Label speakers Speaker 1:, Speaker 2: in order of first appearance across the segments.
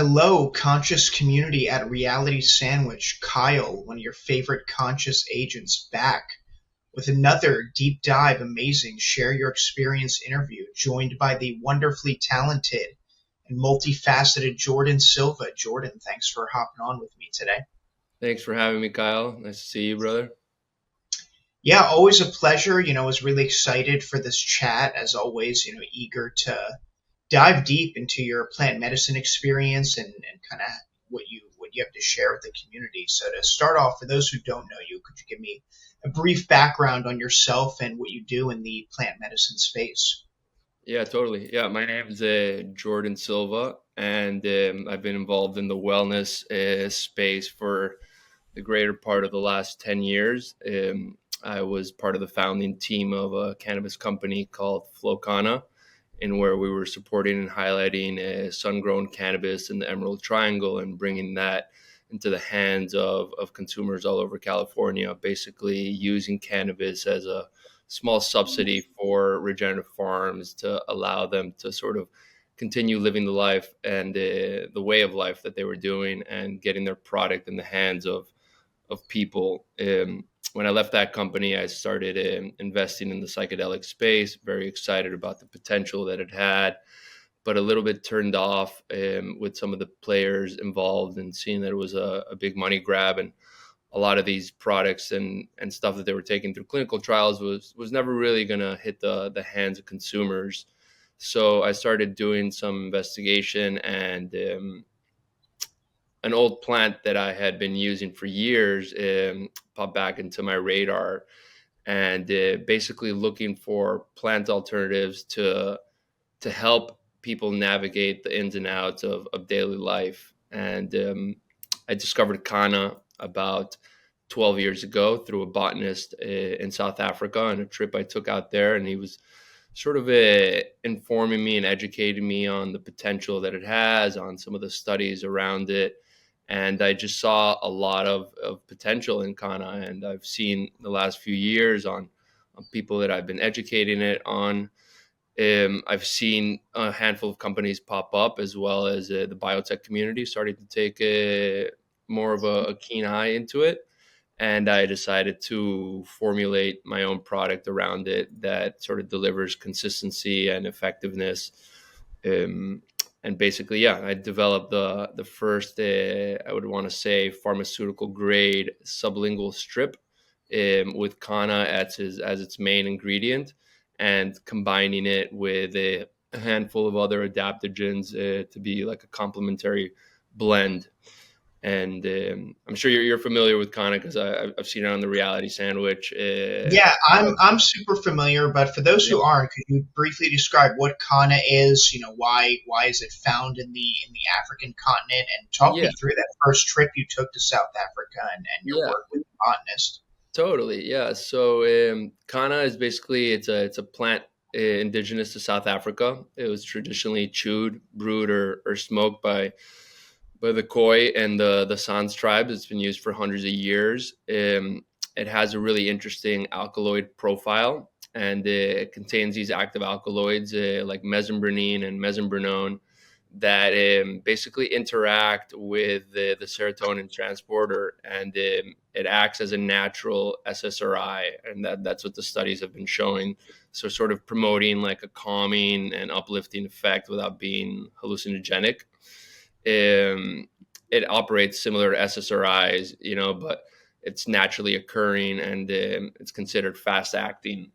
Speaker 1: Hello, conscious community at Reality Sandwich. Kyle, one of your favorite conscious agents, back with another deep dive, amazing, share your experience interview, joined by the wonderfully talented and multifaceted Jordan Silva. Jordan, thanks for hopping on with me today.
Speaker 2: Thanks for having me, Kyle. Nice to see you, brother.
Speaker 1: Yeah, always a pleasure. I was really excited for this chat, as always, eager to dive deep into your plant medicine experience and kind of what you have to share with the community. So to start off, for those who don't know you, could you give me a brief background on yourself and what you do in the plant medicine space?
Speaker 2: Yeah, totally. Yeah, my name is Jordan Silva, and I've been involved in the wellness space for the greater part of the last 10 years. I was part of the founding team of a cannabis company called Kanna, in where we were supporting and highlighting sun-grown cannabis in the Emerald Triangle and bringing that into the hands of consumers all over California, basically using cannabis as a small subsidy for regenerative farms to allow them to sort of continue living the life and the way of life that they were doing and getting their product in the hands of people. When I left that company, I started investing in the psychedelic space, very excited about the potential that it had, but a little bit turned off with some of the players involved and seeing that it was a big money grab. And a lot of these products and stuff that they were taking through clinical trials was never really going to hit the hands of consumers. So I started doing some investigation, and an old plant that I had been using for years popped back into my radar, and basically looking for plant alternatives to help people navigate the ins and outs of daily life. And I discovered Kanna about 12 years ago through a botanist in South Africa on a trip I took out there, and he was sort of informing me and educating me on the potential that it has, on some of the studies around it. And I just saw a lot of potential in Kanna. And I've seen the last few years on people that I've been educating it on. I've seen a handful of companies pop up, as well as the biotech community starting to take more of a keen eye into it. And I decided to formulate my own product around it that sort of delivers consistency and effectiveness. Um, and basically, yeah, I developed the first, I would want to say, pharmaceutical grade sublingual strip with Kanna as its main ingredient, and combining it with a handful of other adaptogens to be like a complementary blend. And I'm sure you're familiar with Kanna because I've seen it on the Reality Sandwich.
Speaker 1: Yeah, I'm super familiar, but for those
Speaker 2: Yeah,
Speaker 1: who aren't, could you briefly describe what Kanna is? Why is it found in the African continent? And talk
Speaker 2: yeah,
Speaker 1: me through that first trip you took to South Africa and your
Speaker 2: yeah,
Speaker 1: work with the botanist.
Speaker 2: totally. Yeah. So Kanna is basically it's a plant indigenous to South Africa. It was traditionally chewed, brewed, or smoked by the Khoi and the Sans tribes. It's been used for hundreds of years. It has a really interesting alkaloid profile, and it contains these active alkaloids like mesembryanine and mesembrinone that basically interact with the serotonin transporter, and it acts as a natural SSRI, and that's what the studies have been showing. So, sort of promoting like a calming and uplifting effect without being hallucinogenic. um, it operates similar to SSRIs, but it's naturally occurring, and it's considered fast acting.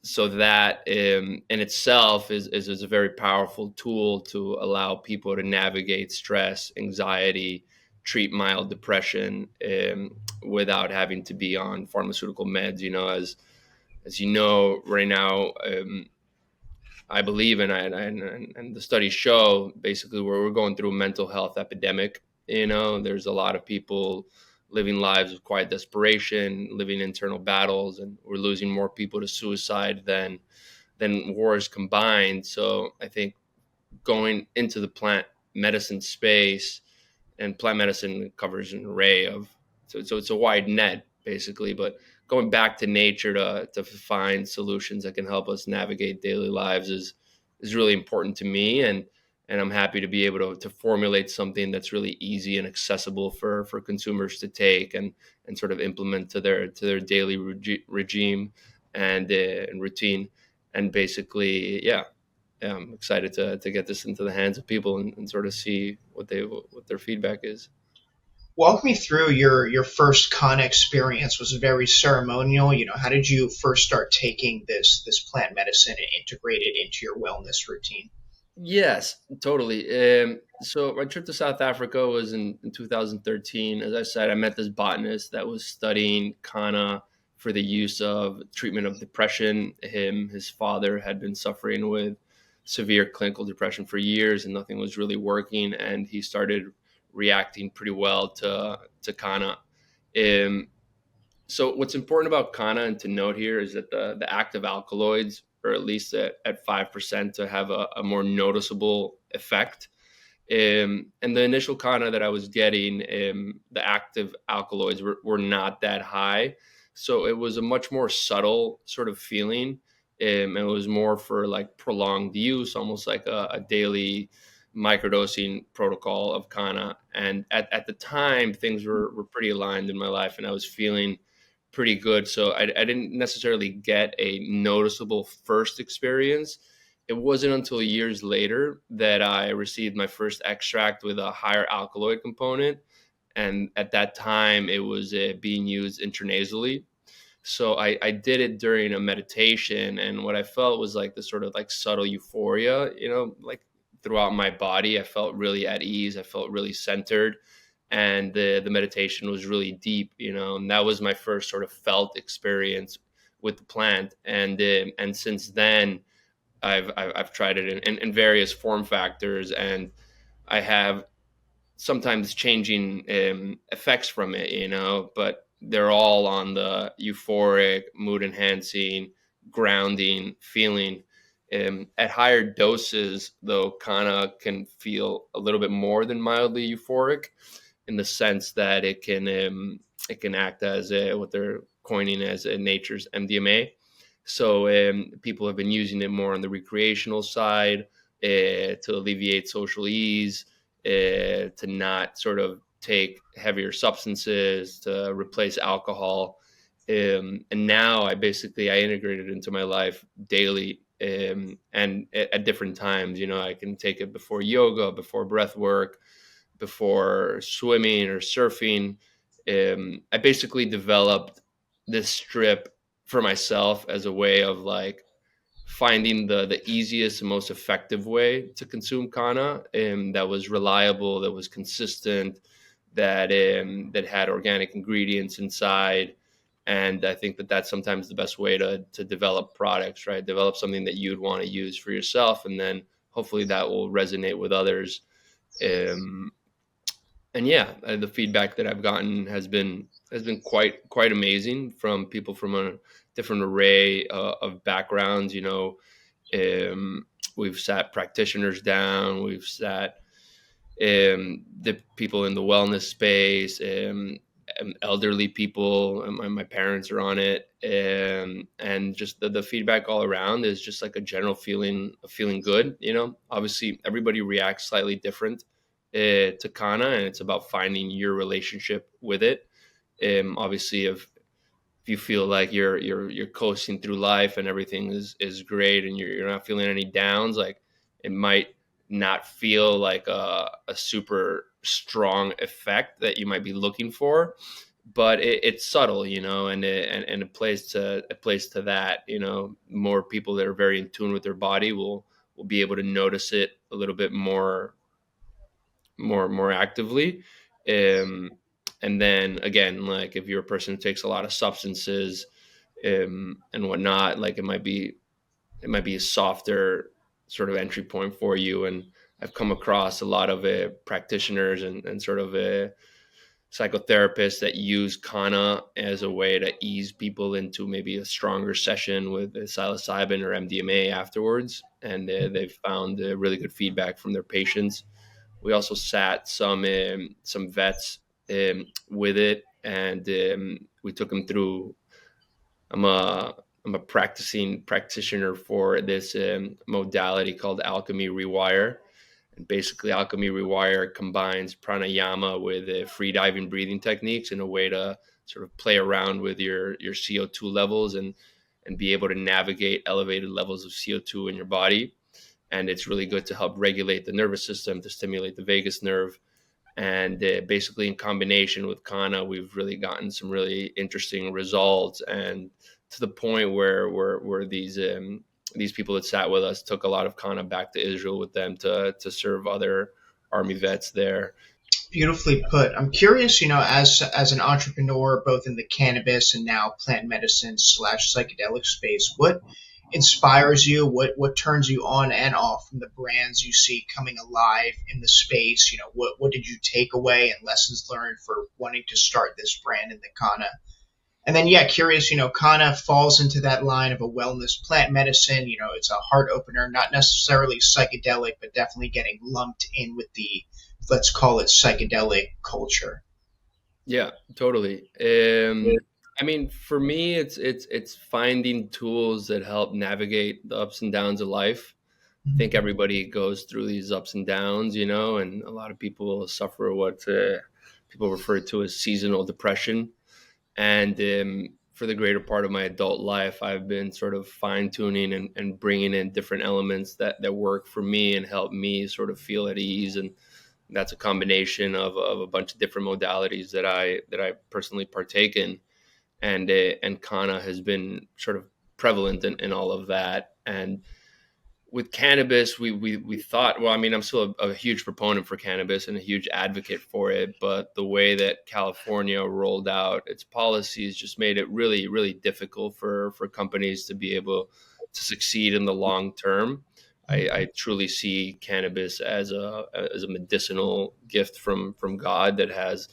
Speaker 2: So that in itself is a very powerful tool to allow people to navigate stress, anxiety, treat mild depression without having to be on pharmaceutical meds. As you know, right now, I believe, and the studies show basically where we're going through a mental health epidemic. There's a lot of people living lives of quiet desperation, living internal battles, and we're losing more people to suicide than wars combined. So I think going into the plant medicine space, and plant medicine covers an array of, so it's a wide net basically, but going back to nature to find solutions that can help us navigate daily lives is really important to me. and I'm happy to be able to formulate something that's really easy and accessible for consumers to take and sort of implement to their daily regime and routine. And basically, yeah, I'm excited to get this into the hands of people and sort of see what their feedback is.
Speaker 1: Walk me through your first con experience. Was it very ceremonial? How did you first start taking this plant medicine and integrate it into your wellness routine?
Speaker 2: Yes, totally. So my trip to South Africa was in 2013. As I said, I met this botanist that was studying Kanna for the use of treatment of depression. His father had been suffering with severe clinical depression for years, and nothing was really working. And he started reacting pretty well to Kanna. Um, so what's important about Kanna and to note here is that the active alkaloids are at least at 5% to have a more noticeable effect. And the initial Kanna that I was getting, the active alkaloids were not that high. So it was a much more subtle sort of feeling. And it was more for like prolonged use, almost like a daily microdosing protocol of Kanna. And at the time, things were pretty aligned in my life, and I was feeling pretty good. So I didn't necessarily get a noticeable first experience. It wasn't until years later that I received my first extract with a higher alkaloid component. And at that time, it was being used intranasally. So I did it during a meditation. And what I felt was like this sort of like subtle euphoria, like throughout my body. I felt really at ease. I felt really centered. And the meditation was really deep, and that was my first sort of felt experience with the plant. And since then, I've tried it in various form factors, and I have sometimes changing effects from it, but they're all on the euphoric, mood enhancing, grounding feeling. At higher doses, though, Kana can feel a little bit more than mildly euphoric, in the sense that it can act as what they're coining as nature's MDMA. So people have been using it more on the recreational side to alleviate social ease, to not sort of take heavier substances, to replace alcohol. And now I integrate it into my life daily, and at different times. I can take it before yoga, before breath work, before swimming or surfing. I basically developed this strip for myself as a way of like finding the easiest and most effective way to consume Kana, that was reliable, that was consistent, that had organic ingredients inside. And I think that that's sometimes the best way to develop products, right? Develop something that you'd want to use for yourself, and then hopefully that will resonate with others. Um, and yeah, the feedback that I've gotten has been quite amazing from people from a different array of backgrounds. We've sat practitioners down, we've sat the people in the wellness space, elderly people. And my parents are on it, and just the feedback all around is just like a general feeling of feeling good. Obviously everybody reacts slightly different to Kana, and it's about finding your relationship with it. Obviously, if you feel like you're coasting through life and everything is great, and you're not feeling any downs, like it might not feel like a super strong effect that you might be looking for, but it's subtle, and it plays to that. More people that are very in tune with their body will be able to notice it a little bit more actively. um, and then again, like if you're a person who takes a lot of substances and whatnot, like it might be a softer sort of entry point for you. And I've come across a lot of practitioners and sort of psychotherapists that use Kana as a way to ease people into maybe a stronger session with psilocybin or MDMA afterwards, and they've found really good feedback from their patients. We also sat some vets with it, and we took them through. I'm a I'm a practicing practitioner for this modality called Alchemy Rewire, And basically, Alchemy Rewire combines pranayama with free diving breathing techniques in a way to sort of play around with your CO2 levels and be able to navigate elevated levels of CO2 in your body. And it's really good to help regulate the nervous system, to stimulate the vagus nerve. And basically, in combination with Kanna, we've really gotten some really interesting results, and to the point where these people that sat with us took a lot of Kanna back to Israel with them to serve other army vets there.
Speaker 1: Beautifully put. I'm curious, as an entrepreneur, both in the cannabis and now plant medicine slash psychedelic space, what inspires you? What turns you on and off from the brands you see coming alive in the space? What did you take away and lessons learned for wanting to start this brand in the Kana? And then, yeah, curious, Kanna falls into that line of a wellness plant medicine. It's a heart opener, not necessarily psychedelic, but definitely getting lumped in with the, let's call it psychedelic culture.
Speaker 2: Yeah, totally. I mean, for me, it's finding tools that help navigate the ups and downs of life. I think everybody goes through these ups and downs, and a lot of people suffer what people refer to as seasonal depression. And for the greater part of my adult life, I've been sort of fine tuning and bringing in different elements that work for me and help me sort of feel at ease. And that's a combination of a bunch of different modalities that I personally partake in. And Kana has been sort of prevalent in all of that. And with cannabis, we thought, well, I mean, I'm still a huge proponent for cannabis and a huge advocate for it, but the way that California rolled out its policies just made it really, really difficult for companies to be able to succeed in the long term. I truly see cannabis as a medicinal gift from God that has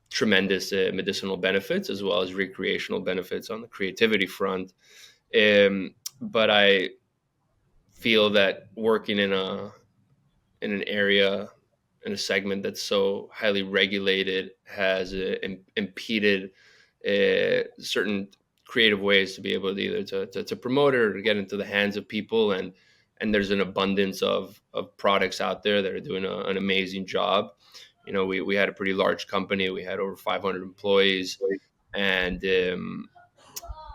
Speaker 2: tremendous medicinal benefits as well as recreational benefits on the creativity front. But I feel that working in an area in a segment that's so highly regulated has impeded certain creative ways to be able to either to promote it or to get into the hands of people. And there's an abundance of products out there that are doing an amazing job. We had a pretty large company. We had over 500 employees, and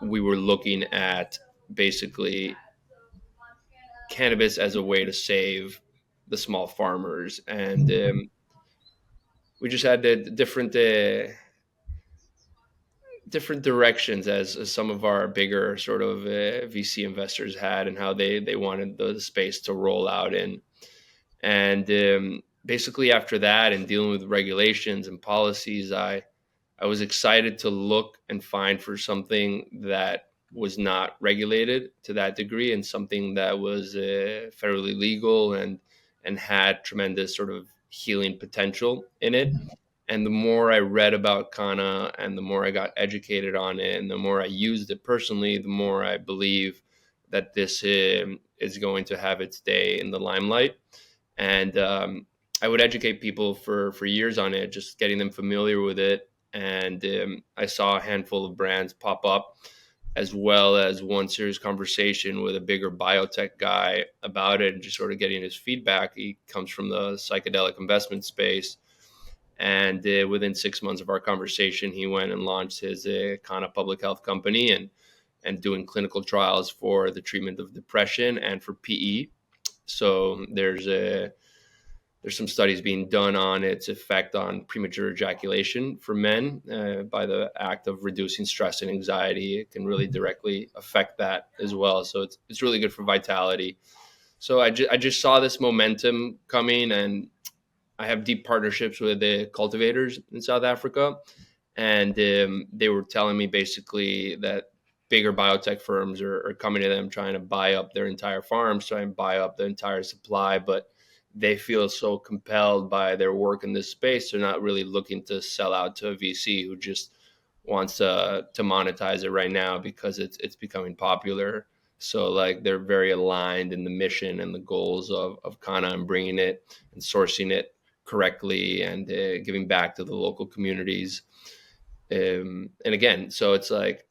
Speaker 2: we were looking at basically cannabis as a way to save the small farmers. And we just had the different directions as some of our bigger sort of VC investors had, and how they wanted the space to roll out in. And basically after that, and dealing with regulations and policies, I was excited to look and find for something that was not regulated to that degree, and something that was federally legal and had tremendous sort of healing potential in it. And the more I read about Kana and the more I got educated on it and the more I used it personally, the more I believe that this is going to have its day in the limelight. And I would educate people for years on it, just getting them familiar with it. And I saw a handful of brands pop up, as well as one serious conversation with a bigger biotech guy about it, and just sort of getting his feedback. He comes from the psychedelic investment space. And within 6 months of our conversation, he went and launched his Kanna public health company, and doing clinical trials for the treatment of depression and for PE. So there's some studies being done on its effect on premature ejaculation for men. By the act of reducing stress and anxiety, it can really directly affect that as well. So it's really good for vitality. So I just saw this momentum coming, and I have deep partnerships with the cultivators in South Africa, and they were telling me basically that bigger biotech firms are coming to them trying to buy up their entire farms, trying to buy up the entire supply, but they feel so compelled by their work in this space, they're not really looking to sell out to a VC who just wants to monetize it right now because it's becoming popular. So like they're very aligned in the mission and the goals of Kana, and bringing it and sourcing it correctly, and giving back to the local communities. And again, so it's like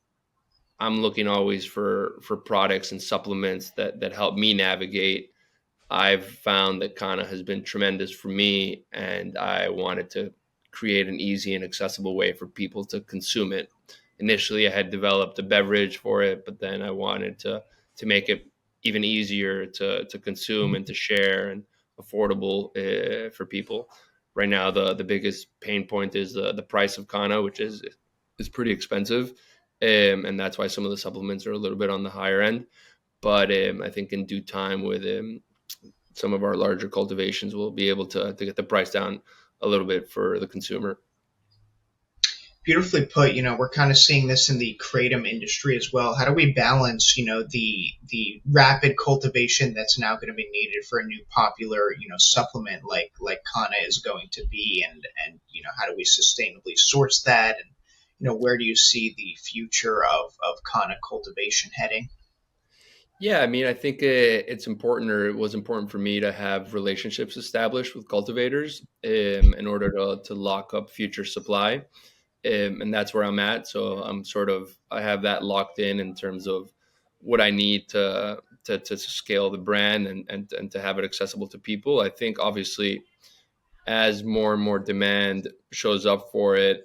Speaker 2: I'm looking always for products and supplements that help me navigate I've found that Kanna has been tremendous for me, and I wanted to create an easy and accessible way for people to consume it. Initially, I had developed a beverage for it, but then I wanted to make it even easier to consume and to share and affordable for people. Right now, the biggest pain point is the price of Kanna, which is pretty expensive, and that's why some of the supplements are a little bit on the higher end. But I think in due time, with some of our larger cultivations, we'll be able to get the price down a little bit for the consumer.
Speaker 1: Beautifully put. We're kind of seeing this in the kratom industry as well. How do we balance, the rapid cultivation that's now going to be needed for a new popular, supplement like Kanna is going to be, and how do we sustainably source that, and where do you see the future of Kanna cultivation heading?
Speaker 2: Yeah, I mean, I think it's important, or it was important for me to have relationships established with cultivators in order to lock up future supply. And that's where I'm at. So I have that locked in terms of what I need to scale the brand and to have it accessible to people. I think obviously as more and more demand shows up for it,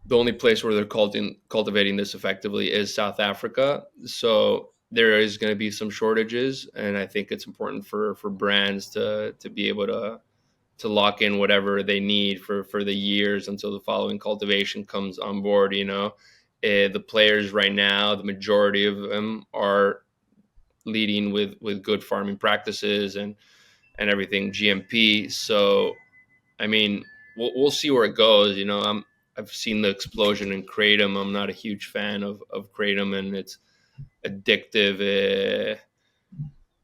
Speaker 2: the only place where they're cultivating this effectively is South Africa. So there is going to be some shortages, and I think it's important for brands to be able to lock in whatever they need for the years until the following cultivation comes on board. The players right now, the majority of them are leading with good farming practices and everything GMP. So I mean, we'll see where it goes. I've seen the explosion in kratom. I'm not a huge fan of kratom and its addictive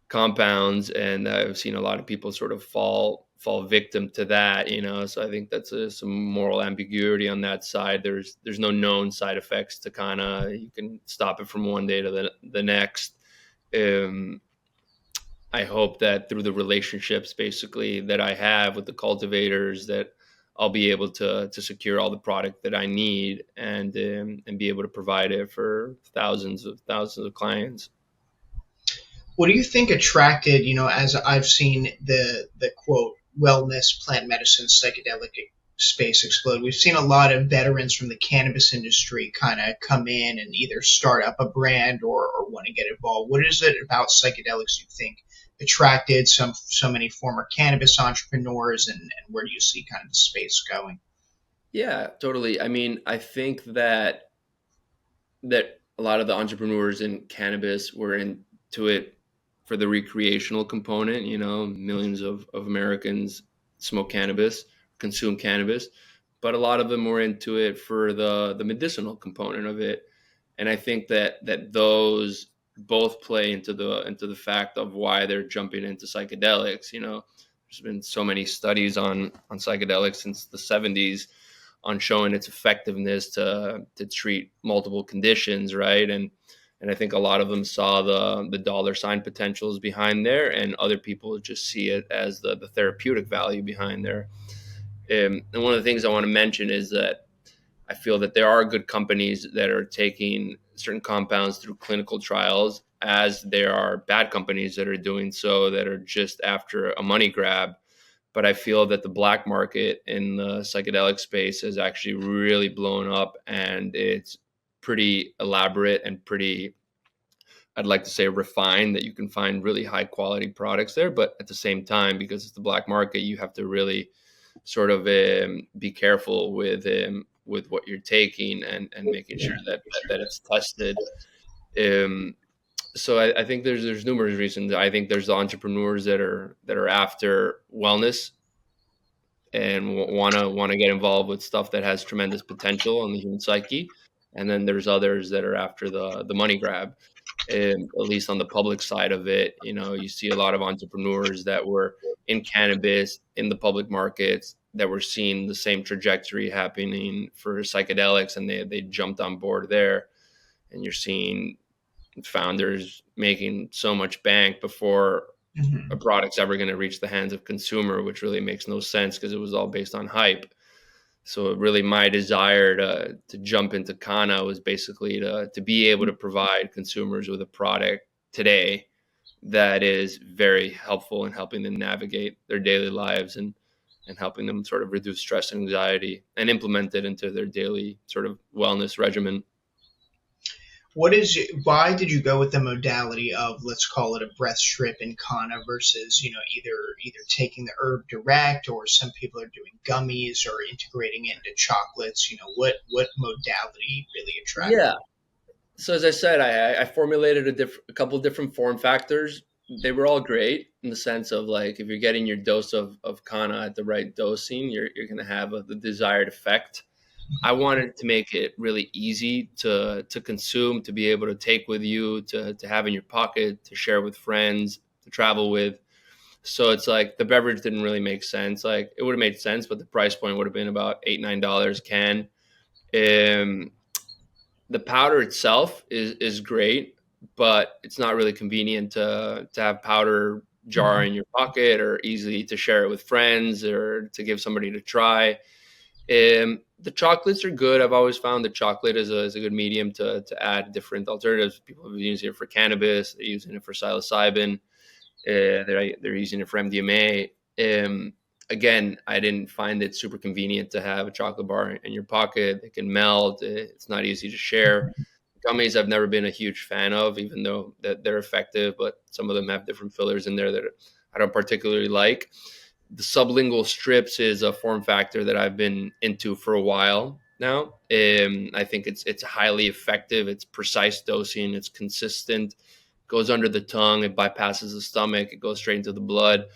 Speaker 2: compounds, and I've seen a lot of people sort of fall victim to that. So I think that's some moral ambiguity on that side. There's no known side effects to Kanna. You can stop it from one day to the next. Um, I hope that through the relationships basically that I have with the cultivators, that I'll be able to secure all the product that I need and be able to provide it for thousands of clients.
Speaker 1: What do you think attracted, as I've seen the quote wellness, plant medicine, psychedelic space explode? We've seen a lot of veterans from the cannabis industry kind of come in and either start up a brand or want to get involved. What is it about psychedelics you think attracted so many former cannabis entrepreneurs, and where do you see kind of the space going?
Speaker 2: Yeah, totally. I mean, I think that a lot of the entrepreneurs in cannabis were into it for the recreational component. Millions of Americans smoke cannabis, consume cannabis, but a lot of them were into it for the medicinal component of it. And I think that those both play into the fact of why they're jumping into psychedelics. There's been so many studies on psychedelics since the 70s on showing its effectiveness to treat multiple conditions, right? And I think a lot of them saw the dollar sign potentials behind there, and other people just see it as the therapeutic value behind there. And one of the things I want to mention is that I feel that there are good companies that are taking certain compounds through clinical trials, as there are bad companies that are doing so, that are just after a money grab. But I feel that the black market in the psychedelic space has actually really blown up, and it's pretty elaborate and pretty, I'd like to say, refined, that you can find really high quality products there. But at the same time, because it's the black market, you have to really sort of be careful with what you're taking and making sure that it's tested. Um, so I think there's numerous reasons. I think there's the entrepreneurs that are after wellness and want to get involved with stuff that has tremendous potential in the human psyche, and then there's others that are after the money grab. And at least on the public side of it, you see a lot of entrepreneurs that were in cannabis in the public markets that were seeing the same trajectory happening for psychedelics, and they jumped on board there. And you're seeing founders making so much bank before a
Speaker 1: Mm-hmm.
Speaker 2: product's ever going to reach the hands of consumer, which really makes no sense because it was all based on hype. So really my desire to jump into Kanna was basically to be able to provide consumers with a product today that is very helpful in helping them navigate their daily lives and helping them sort of reduce stress and anxiety and implement it into their daily sort of wellness regimen.
Speaker 1: What is why did you go with the modality of, let's call it, a breath strip in Kanna versus, either taking the herb direct, or some people are doing gummies or integrating it into chocolates? What modality really attracted
Speaker 2: Yeah.
Speaker 1: you?
Speaker 2: So as I said, I formulated a couple different form factors. They were all great in the sense of like if you're getting your dose of Kana at the right dosing, you're going to have the desired effect. I wanted to make it really easy to consume, to be able to take with you, to have in your pocket, to share with friends, to travel with. So it's like the beverage didn't really make sense. Like it would have made sense, but the price point would have been about $8-9 can. Um, the powder itself is great, but it's not really convenient to have powder jar
Speaker 1: Mhm.
Speaker 2: in your pocket or easily to share it with friends or to give somebody to try. The chocolates are good. I've always found that chocolate is a good medium to add different alternatives. People have been using it for cannabis. They're using it for psilocybin. They're using it for MDMA. Again, I didn't find it super convenient to have a chocolate bar in your pocket. It can melt. It's not easy to share. Gummies, I've never been a huge fan of, even though that they're effective, but some of them have different fillers in there that I don't particularly like. The sublingual strips is a form factor that I've been into for a while now. I think it's highly effective. It's precise dosing. It's consistent. Goes under the tongue. It bypasses the stomach. It goes straight into the blood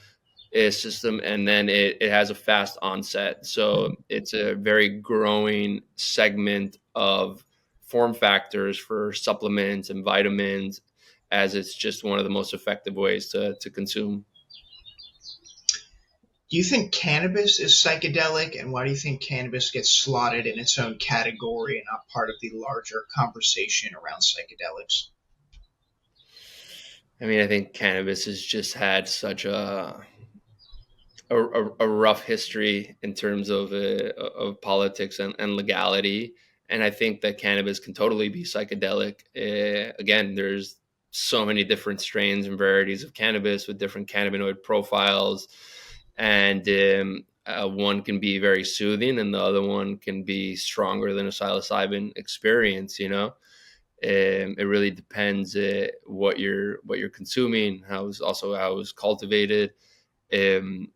Speaker 2: system, and then it has a fast onset. So it's a very growing segment of form factors for supplements and vitamins, as it's just one of the most effective ways to consume.
Speaker 1: Do you think cannabis is psychedelic, and why do you think cannabis gets slotted in its own category and not part of the larger conversation around psychedelics?
Speaker 2: I mean, I think cannabis has just had such a rough history in terms of politics and legality. And I think that cannabis can totally be psychedelic. Again, there's so many different strains and varieties of cannabis with different cannabinoid profiles, and one can be very soothing, and the other one can be stronger than a psilocybin experience. It really depends what you're consuming, how it was cultivated. Um,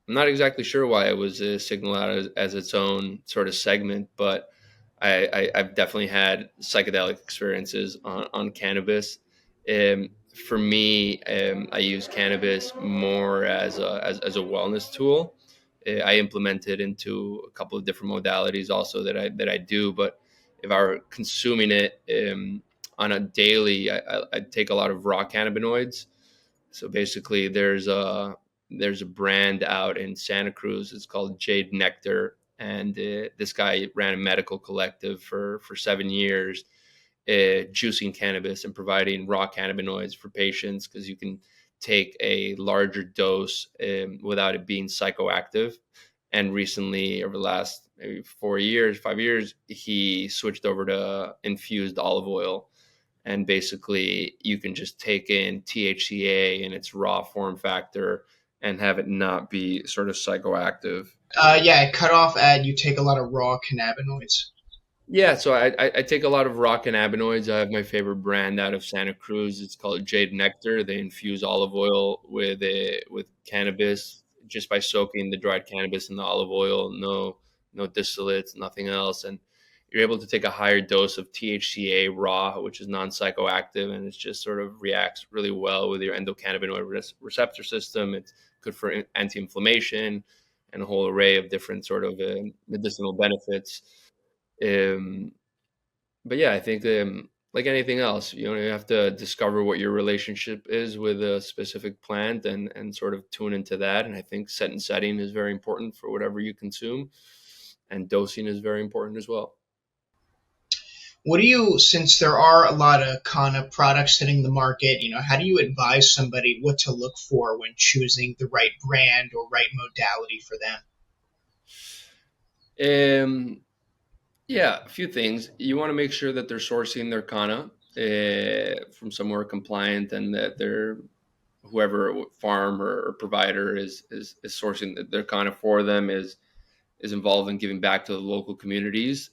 Speaker 2: I'm not exactly sure why it was signaled out as its own sort of segment, but I've definitely had psychedelic experiences on cannabis. Um, for me, I use cannabis more as a wellness tool. I implement it into a couple of different modalities also that I do. But if I were consuming it on a daily, I take a lot of raw cannabinoids. So basically, there's a brand out in Santa Cruz. It's called Jade Nectar, and this guy ran a medical collective for 7 years, juicing cannabis and providing raw cannabinoids for patients because you can take a larger dose without it being psychoactive. And recently, over the last maybe 4 years, 5 years, he switched over to infused olive oil, and basically you can just take in THCA in its raw form factor and have it not be sort of psychoactive.
Speaker 1: Yeah, it cut off at you take a lot of raw cannabinoids.
Speaker 2: Yeah, so I take a lot of raw cannabinoids. I have my favorite brand out of Santa Cruz. It's called Jade Nectar. They infuse olive oil with cannabis just by soaking the dried cannabis in the olive oil. No distillates, nothing else, and you're able to take a higher dose of THCA raw, which is non-psychoactive, and it just sort of reacts really well with your endocannabinoid receptor system. It's good for anti-inflammation and a whole array of different sort of medicinal benefits. um, but yeah, I think like anything else, you have to discover what your relationship is with a specific plant and sort of tune into that. And I think set and setting is very important for whatever you consume, and dosing is very important as well.
Speaker 1: Since there are a lot of kind of products hitting the market, how do you advise somebody what to look for when choosing the right brand or right modality for them?
Speaker 2: Um, yeah, a few things. You want to make sure that they're sourcing their Kana. from somewhere compliant, and that they're whoever farm or provider is sourcing their Kanna for them is involved in giving back to the local communities.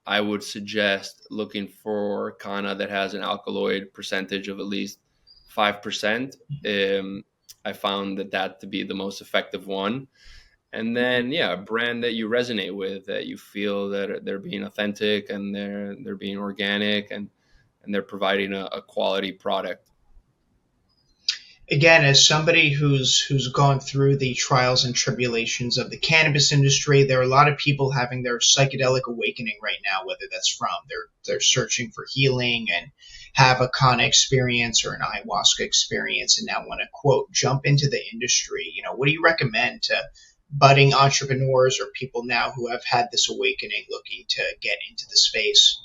Speaker 2: I would suggest looking for Kanna that has an alkaloid percentage of at least 5%. I found that to be the most effective one. And then, yeah, a brand that you resonate with, that you feel that they're being authentic and they're being organic, and they're providing a quality product.
Speaker 1: Again, as somebody who's gone through the trials and tribulations of the cannabis industry, there are a lot of people having their psychedelic awakening right now, whether that's from they're searching for healing and have a Kanna experience or an ayahuasca experience and now want to quote jump into the industry. What do you recommend to budding entrepreneurs or people now who have had this awakening looking to get into the space?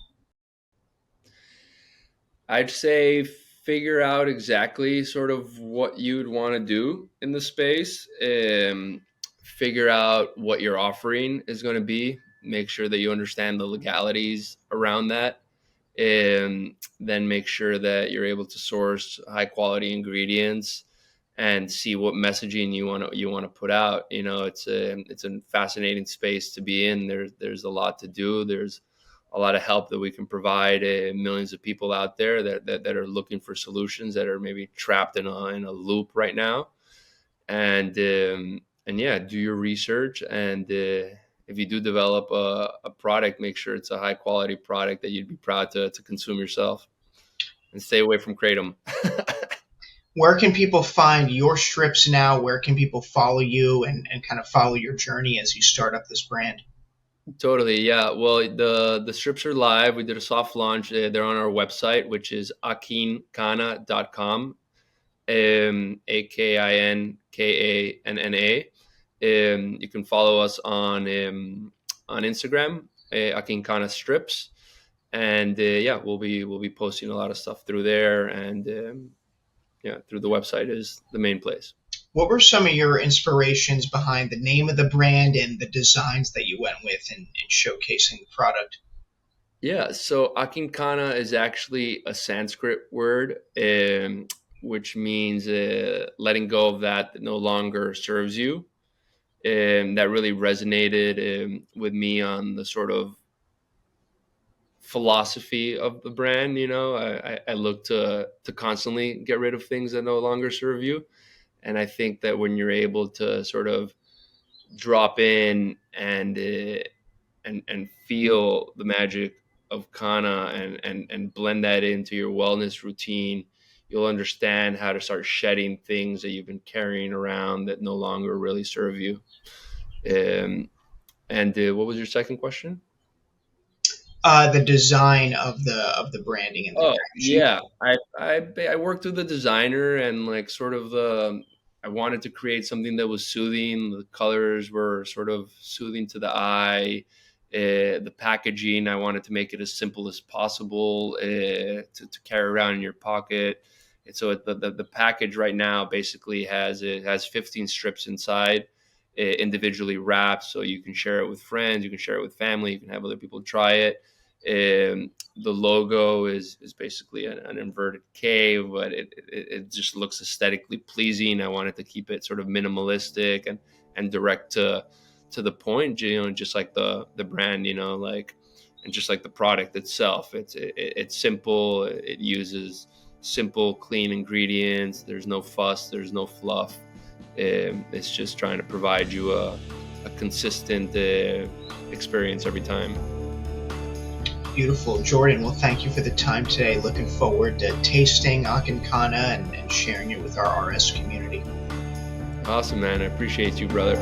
Speaker 2: I'd say figure out exactly sort of what you'd want to do in the space. Figure out what your offering is going to be. Make sure that you understand the legalities around that. And then make sure that you're able to source high quality ingredients and see what messaging you want to put out. It's a fascinating space to be in. There's a lot to do. There's a lot of help that we can provide millions of people out there that are looking for solutions, that are maybe trapped in a loop right now. And yeah, do your research, and if you do develop a product, make sure it's a high quality product that you'd be proud to consume yourself, and stay away from kratom.
Speaker 1: Where can people find your strips now? Where can people follow you and kind of follow your journey as you start up this brand?
Speaker 2: Totally, yeah. Well, the strips are live. We did a soft launch. They're on our website, which is akinkanna.com. AKINKANNA. You can follow us on Instagram, Akin Kanna Strips, and yeah, we'll be posting a lot of stuff through there, and yeah, through the website is the main place.
Speaker 1: What were some of your inspirations behind the name of the brand and the designs that you went with in showcasing the product?
Speaker 2: Yeah, so Akin Kanna is actually a Sanskrit word, which means letting go of that no longer serves you. That really resonated with me on the sort of philosophy of the brand. I look to constantly get rid of things that no longer serve you, and I think that when you're able to sort of drop in and feel the magic of Kanna, and blend that into your wellness routine, you'll understand how to start shedding things that you've been carrying around that no longer really serve you. And what was your second question?
Speaker 1: The design of the branding and the
Speaker 2: Oh
Speaker 1: packaging.
Speaker 2: yeah, I worked with the designer, and like sort of I wanted to create something that was soothing. The colors were sort of soothing to the eye. The packaging, I wanted to make it as simple as possible to carry around in your pocket. And so the package right now basically has 15 strips inside, individually wrapped, so you can share it with friends, you can share it with family, you can have other people try it. The logo is basically an inverted K, but it just looks aesthetically pleasing. I wanted to keep it sort of minimalistic and direct to the point, just like the brand, like, and just like the product itself. It's simple. It uses simple, clean ingredients. There's no fuss. There's no fluff. It's just trying to provide you a consistent experience every time.
Speaker 1: Beautiful, Jordan. Well, thank you for the time today. Looking forward to tasting Akin Kanna and sharing it with our RS community.
Speaker 2: Awesome, man. I appreciate you, brother.